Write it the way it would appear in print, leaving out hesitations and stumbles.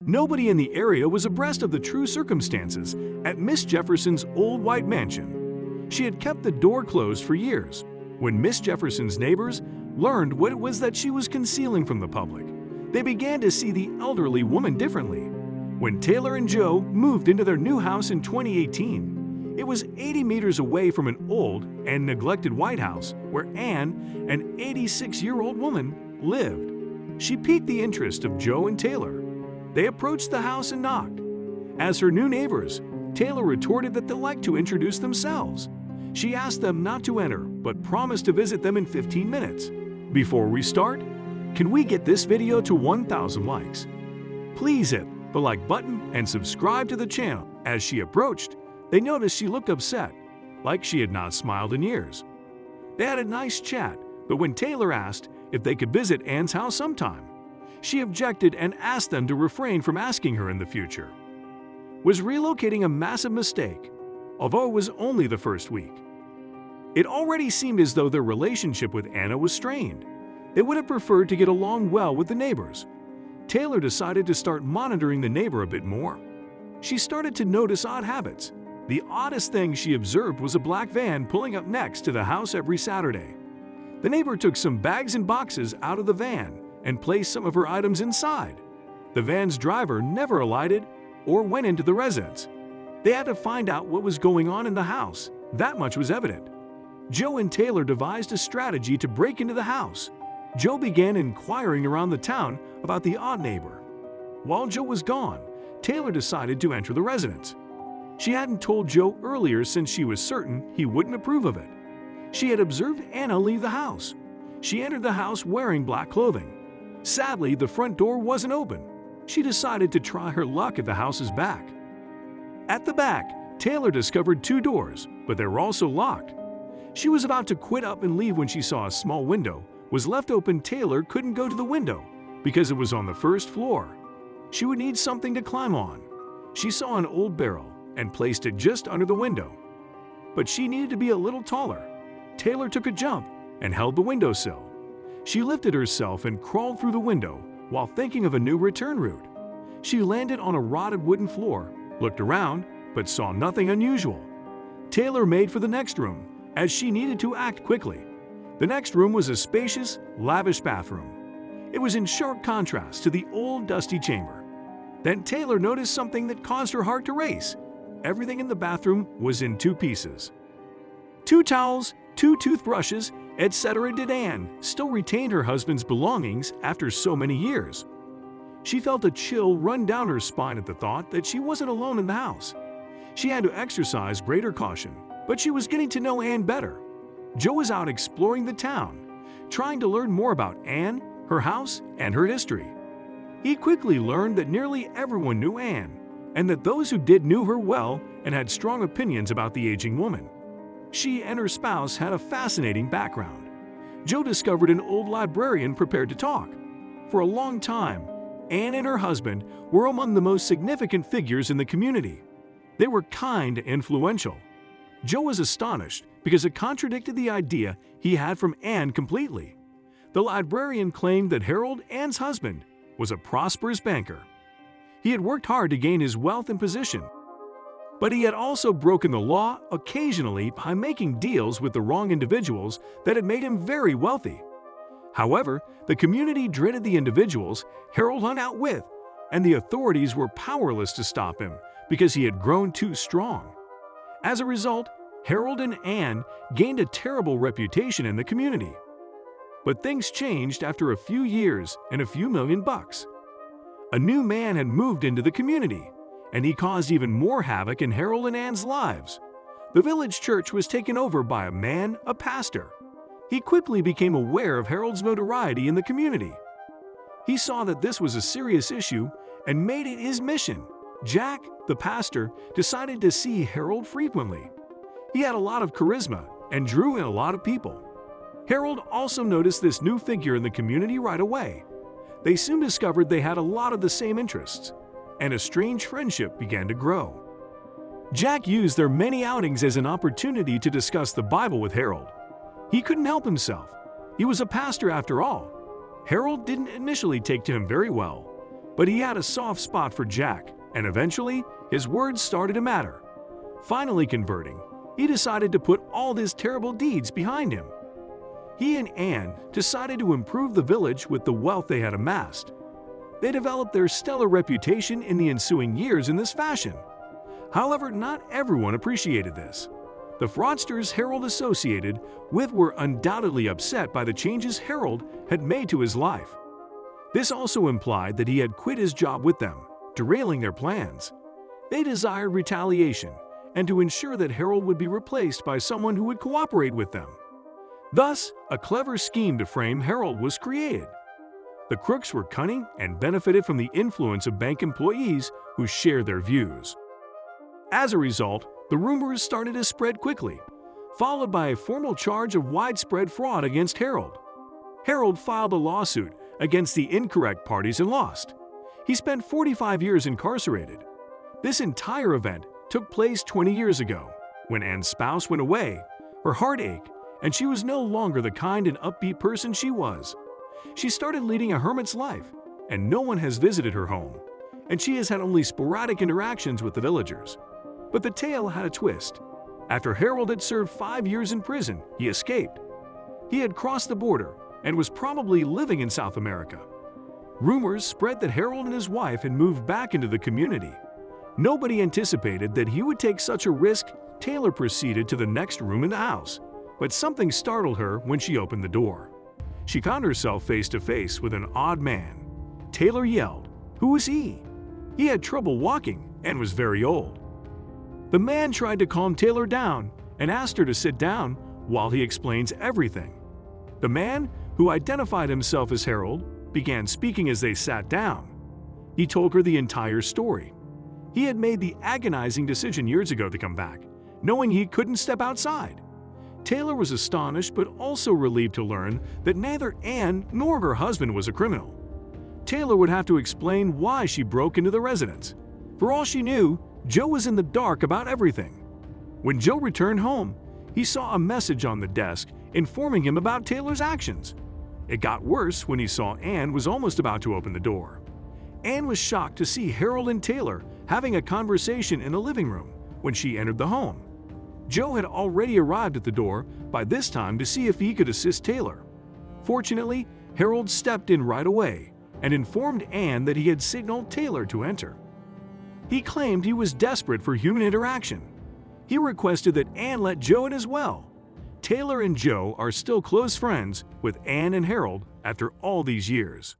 Nobody in the area was abreast of the true circumstances at Miss Jefferson's old white mansion. She had kept the door closed for years. When Miss Jefferson's neighbors learned what it was that she was concealing from the public, they began to see the elderly woman differently. When Taylor and Joe moved into their new house in 2018, it was 80 meters away from an old and neglected White House where Anne, an 86-year-old woman, lived. She piqued the interest of Joe and Taylor. They approached the house and knocked. As her new neighbors, Taylor retorted that they'd like to introduce themselves. She asked them not to enter, but promised to visit them in 15 minutes. Before we start, can we get this video to 1,000 likes? Please hit the like button and subscribe to the channel. As she approached, they noticed she looked upset, like she had not smiled in years. They had a nice chat, but when Taylor asked if they could visit Anne's house sometime, she objected and asked them to refrain from asking her in the future. Was relocating a massive mistake, although it was only the first week? It already seemed as though their relationship with Anna was strained. They would have preferred to get along well with the neighbors. Taylor decided to start monitoring the neighbor a bit more. She started to notice odd habits. The oddest thing she observed was a black van pulling up next to the house every Saturday. The neighbor took some bags and boxes out of the van and placed some of her items inside. The van's driver never alighted or went into the residence. They had to find out what was going on in the house. That much was evident. Joe and Taylor devised a strategy to break into the house. Joe began inquiring around the town about the odd neighbor. While Joe was gone, Taylor decided to enter the residence. She hadn't told Joe earlier since she was certain he wouldn't approve of it. She had observed Anna leave the house. She entered the house wearing black clothing. Sadly, the front door wasn't open. She decided to try her luck at the house's back. At the back, Taylor discovered two doors, but they were also locked. She was about to quit up and leave when she saw a small window was left open. Taylor couldn't go to the window because it was on the first floor. She would need something to climb on. She saw an old barrel and placed it just under the window. But she needed to be a little taller. Taylor took a jump and held the windowsill. She lifted herself and crawled through the window while thinking of a new return route. She landed on a rotted wooden floor, looked around, but saw nothing unusual. Taylor made for the next room, as she needed to act quickly. The next room was a spacious, lavish bathroom. It was in sharp contrast to the old, dusty chamber. Then Taylor noticed something that caused her heart to race. Everything in the bathroom was in two pieces. Two towels, two toothbrushes, etc. Did Anne still retain her husband's belongings after so many years? She felt a chill run down her spine at the thought that she wasn't alone in the house. She had to exercise greater caution, but she was getting to know Anne better. Joe was out exploring the town, trying to learn more about Anne, her house, and her history. He quickly learned that nearly everyone knew Anne, and that those who did knew her well and had strong opinions about the aging woman. She and her spouse had a fascinating background. Joe discovered an old librarian prepared to talk. For a long time, Anne and her husband were among the most significant figures in the community. They were kind and influential. Joe was astonished because it contradicted the idea he had from Anne completely. The librarian claimed that Harold, Anne's husband, was a prosperous banker. He had worked hard to gain his wealth and position, but he had also broken the law occasionally by making deals with the wrong individuals that had made him very wealthy. However, the community dreaded the individuals Harold hung out with, and the authorities were powerless to stop him because he had grown too strong. As a result, Harold and Anne gained a terrible reputation in the community. But things changed after a few years and a few $1 million. A new man had moved into the community, and he caused even more havoc in Harold and Anne's lives. The village church was taken over by a pastor. He quickly became aware of Harold's notoriety in the community. He saw that this was a serious issue and made it his mission. Jack, the pastor, decided to see Harold frequently. He had a lot of charisma and drew in a lot of people. Harold also noticed this new figure in the community right away. They soon discovered they had a lot of the same interests, and a strange friendship began to grow. Jack used their many outings as an opportunity to discuss the Bible with Harold. He couldn't help himself. He was a pastor after all. Harold didn't initially take to him very well, But he had a soft spot for Jack, and eventually, his words started to matter. Finally converting, he decided to put all his terrible deeds behind him. He and Anne decided to improve the village with the wealth they had amassed. They developed their stellar reputation in the ensuing years in this fashion. However, not everyone appreciated this. The fraudsters Harold associated with were undoubtedly upset by the changes Harold had made to his life. This also implied that he had quit his job with them, derailing their plans. They desired retaliation and to ensure that Harold would be replaced by someone who would cooperate with them. Thus, a clever scheme to frame Harold was created. The crooks were cunning and benefited from the influence of bank employees who shared their views. As a result, the rumors started to spread quickly, followed by a formal charge of widespread fraud against Harold. Harold filed a lawsuit against the incorrect parties and lost. He spent 45 years incarcerated. This entire event took place 20 years ago. When Anne's spouse went away, her heart ached, and she was no longer the kind and upbeat person she was. She started leading a hermit's life, and no one has visited her home, and she has had only sporadic interactions with the villagers. But the tale had a twist. After Harold had served 5 years in prison, he escaped. He had crossed the border and was probably living in South America. Rumors spread that Harold and his wife had moved back into the community. Nobody anticipated that he would take such a risk. Taylor proceeded to the next room in the house, but something startled her when she opened the door. She found herself face to face with an odd man. Taylor yelled, "Who is he?" He had trouble walking and was very old. The man tried to calm Taylor down and asked her to sit down while he explains everything. The man, who identified himself as Harold, began speaking as they sat down. He told her the entire story. He had made the agonizing decision years ago to come back, knowing he couldn't step outside. Taylor was astonished but also relieved to learn that neither Anne nor her husband was a criminal. Taylor would have to explain why she broke into the residence. For all she knew, Joe was in the dark about everything. When Joe returned home, he saw a message on the desk informing him about Taylor's actions. It got worse when he saw Anne was almost about to open the door. Anne was shocked to see Harold and Taylor having a conversation in the living room when she entered the home. Joe had already arrived at the door by this time to see if he could assist Taylor. Fortunately, Harold stepped in right away and informed Anne that he had signaled Taylor to enter. He claimed he was desperate for human interaction. He requested that Anne let Joe in as well. Taylor and Joe are still close friends with Anne and Harold after all these years.